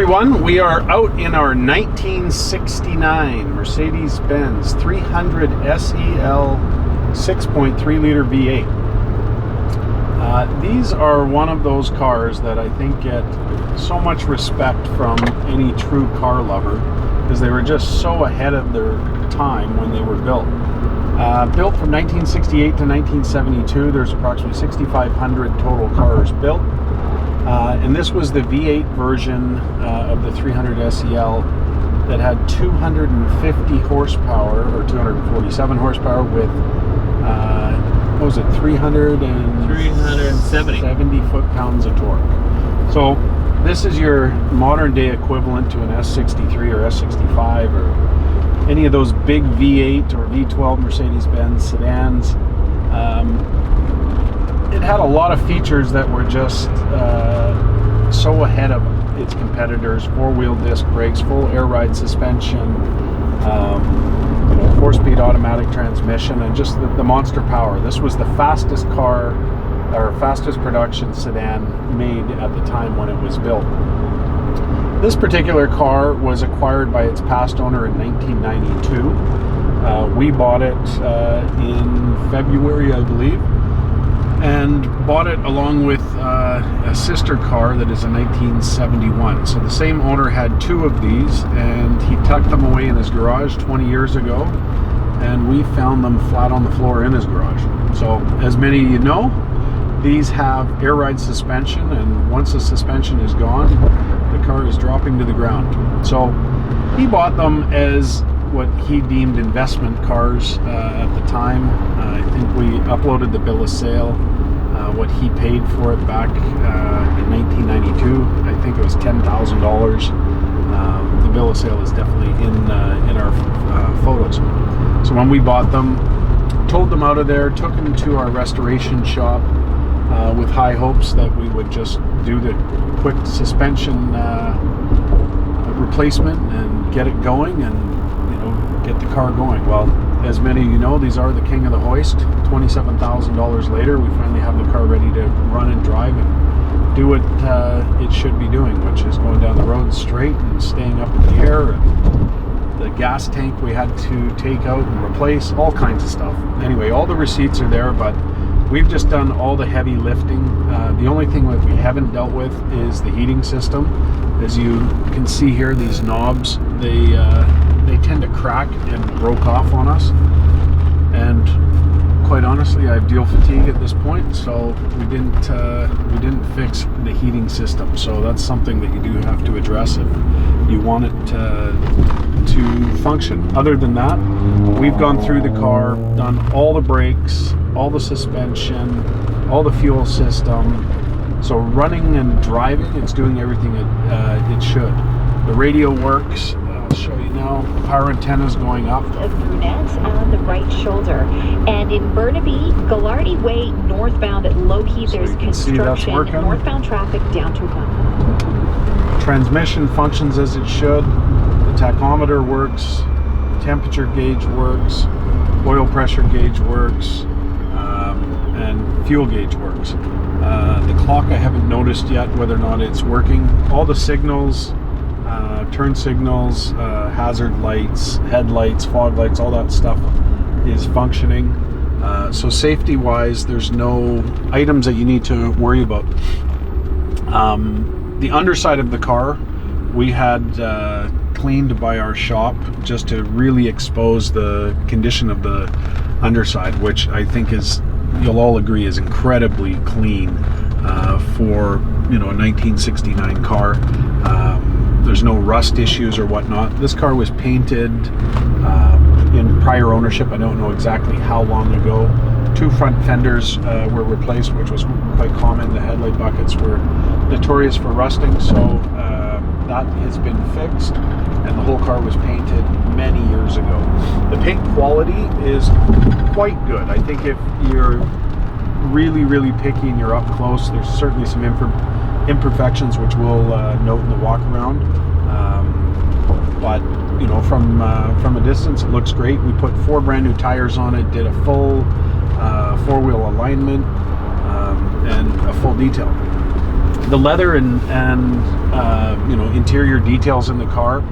everyone, we are out in our 1969 Mercedes-Benz 300SEL 6.3 liter V8. These are one of those cars that I think get so much respect from any true car lover because they were just so ahead of their time when they were built. Built from 1968 to 1972, there's approximately 6,500 total cars built. And this was the V8 version of the 300SEL that had 250 horsepower, or 247 horsepower with, what was it, 370 foot-pounds of torque. So this is your modern day equivalent to an S63 or S65 or any of those big V8 or V12 Mercedes-Benz sedans. It had a lot of features that were just so ahead of its competitors. Four-wheel disc brakes, full air ride suspension, 4-speed automatic transmission, and just the monster power. This was the fastest car, or fastest production sedan made at the time when it was built. This particular car was acquired by its past owner in 1992. We bought it in February, I believe, and bought it along with a sister car that is a 1971. So the same owner had two of these, and he tucked them away in his garage 20 years ago, and we found them flat on the floor in his garage. So as many of you know, these have air ride suspension, and once the suspension is gone, the car is dropping to the ground. So he bought them as what he deemed investment cars at the time. I think we uploaded the bill of sale, what he paid for it back in 1992. I think it was $10,000. The bill of sale is definitely in our photos. So when we bought them, towed them out of there, took them to our restoration shop with high hopes that we would just do the quick suspension replacement and get it going and get the car going. Well, as many of you know, these are the king of the hoist. $27,000 later, we finally have the car ready to run and drive and do what it should be doing, which is going down the road straight and staying up in the air. And the gas tank we had to take out and replace, all kinds of stuff. Anyway, all the receipts are there, but we've just done all the heavy lifting. The only thing that we haven't dealt with is the heating system. As you can see here, these knobs, they tend to crack and broke off on us. And quite honestly, I have deal fatigue at this point, so we didn't fix the heating system. So that's something that you do have to address if you want it to function. Other than that, we've gone through the car, done all the brakes, all the suspension, all the fuel system. So running and driving, it's doing everything it should. The radio works. I'll show you now. Power antenna's going up. Of brunette on the right shoulder. And in Burnaby, Gallardi Way, northbound at Low-Key, there's construction. Northbound traffic down to 1. Transmission functions as it should. The tachometer works. Temperature gauge works. Oil pressure gauge works. And fuel gauge works. The clock I haven't noticed yet whether or not it's working. All the signals, turn signals, hazard lights, headlights, fog lights, all that stuff is functioning. So safety wise, there's no items that you need to worry about. The underside of the car we had cleaned by our shop just to really expose the condition of the underside, which I think is, you'll all agree, is incredibly clean for a 1969 car. There's no rust issues or whatnot. This car was painted in prior ownership. I don't know exactly how long ago. Two front fenders were replaced, which was quite common. The headlight buckets were notorious for rusting, so that has been fixed, and the whole car was painted many years ago. The paint quality is quite good. I think if you're really, really picky and you're up close, there's certainly some imperfections which we'll note in the walk around. But from a distance, it looks great. We put 4 brand new tires on it, did a full 4-wheel alignment, and a full detail. The leather and you know, interior details in the car,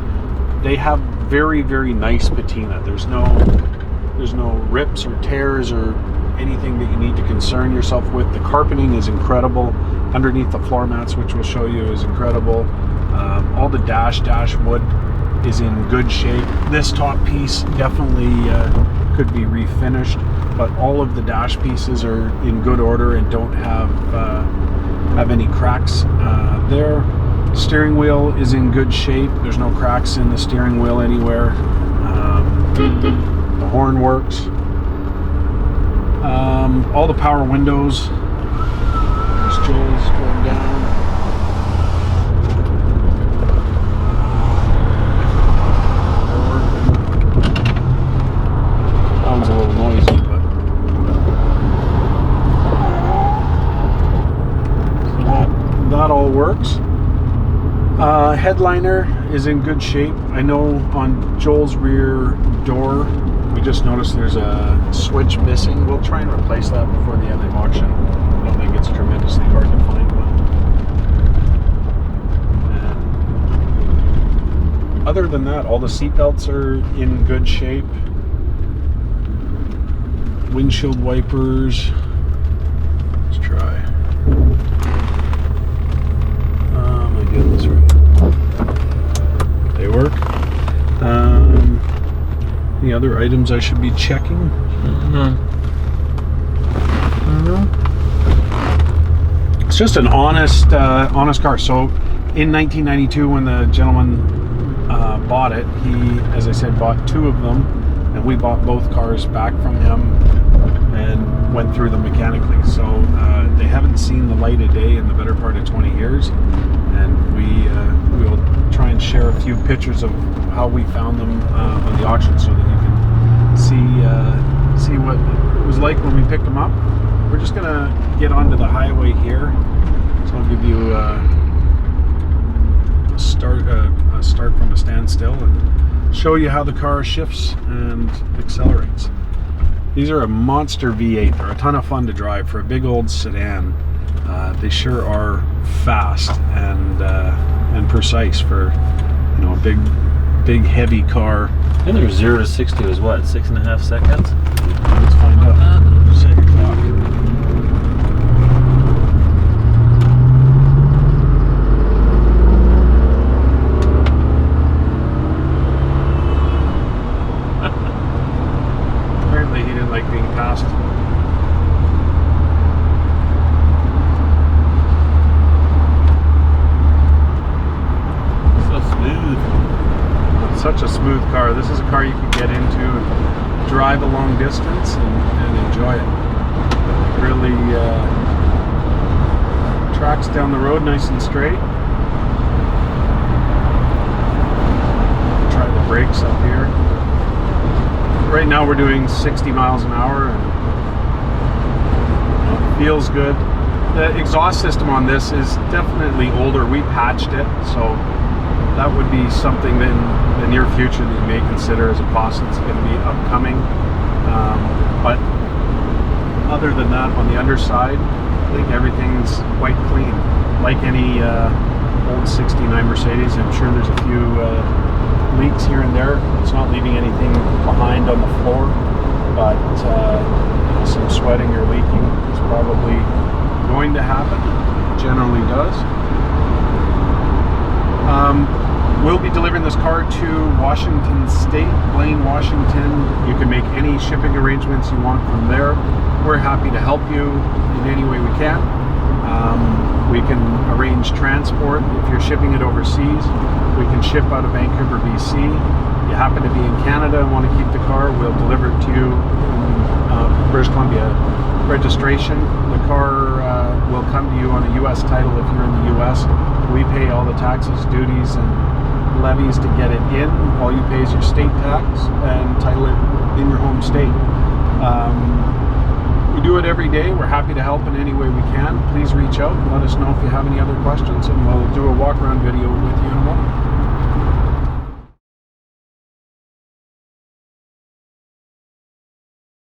they have very, very nice patina. There's no rips or tears or anything that you need to concern yourself with. The carpeting is incredible. Underneath the floor mats, which we'll show you, is incredible. All the dash wood is in good shape. This top piece definitely could be refinished, but all of the dash pieces are in good order and don't have any cracks there. Steering wheel is in good shape. There's no cracks in the steering wheel anywhere. The horn works. All the power windows. There's Joel's going down. Sounds a little noisy, but so that all works. Headliner is in good shape. I know on Joel's rear door, we just noticed there's a switch missing. We'll try and replace that before the end of the auction. I don't think it's tremendously hard to find one. And other than that, all the seat belts are in good shape. Windshield wipers. Let's try. Am I getting this right? They work. Any other items I should be checking? It's just an honest car. So in 1992, when the gentleman bought it, he, as I said, bought 2 of them, and we bought both cars back from him and went through them mechanically. So they haven't seen the light of day in the better part of 20 years, and we will try and share a few pictures of how we found them on the auction, so that you can see what it was like when we picked them up. We're just gonna get onto the highway here, so I'll give you a start from a standstill and show you how the car shifts and accelerates. These are a monster V8. They're a ton of fun to drive for a big old sedan. They sure are fast and precise for, you know, a big heavy car. And their 0 to 60 was what, 6.5 seconds? Let's find out. Set your clock. Apparently he didn't like being passed. So smooth. Such a smooth car. This is a car you can get into and drive a long distance and enjoy it. It really tracks down the road nice and straight. Try the brakes up here. Right now we're doing 60 miles an hour and it feels good. The exhaust system on this is definitely older. We patched it, so that would be something that in the near future that you may consider as a cost that's going to be upcoming. But other than that, on the underside, I think everything's quite clean. Like any old 69 Mercedes, I'm sure there's a few leaks here and there. It's not leaving anything behind on the floor, but you know, some sweating or leaking is probably going to happen. It generally does. We'll be delivering this car to Washington State, Blaine, Washington. You can make any shipping arrangements you want from there. We're happy to help you in any way we can. We can arrange transport if you're shipping it overseas. We can ship out of Vancouver, BC. You happen to be in Canada and want to keep the car, we'll deliver it to you in British Columbia registration. The car will come to you on a U.S. title if you're in the U.S. We pay all the taxes, duties, and levies to get it in. All you pay is your state tax and title it in your home state. We do it every day. We're happy to help in any way we can. Please reach out and let us know if you have any other questions, and we'll do a walk around video with you in a moment.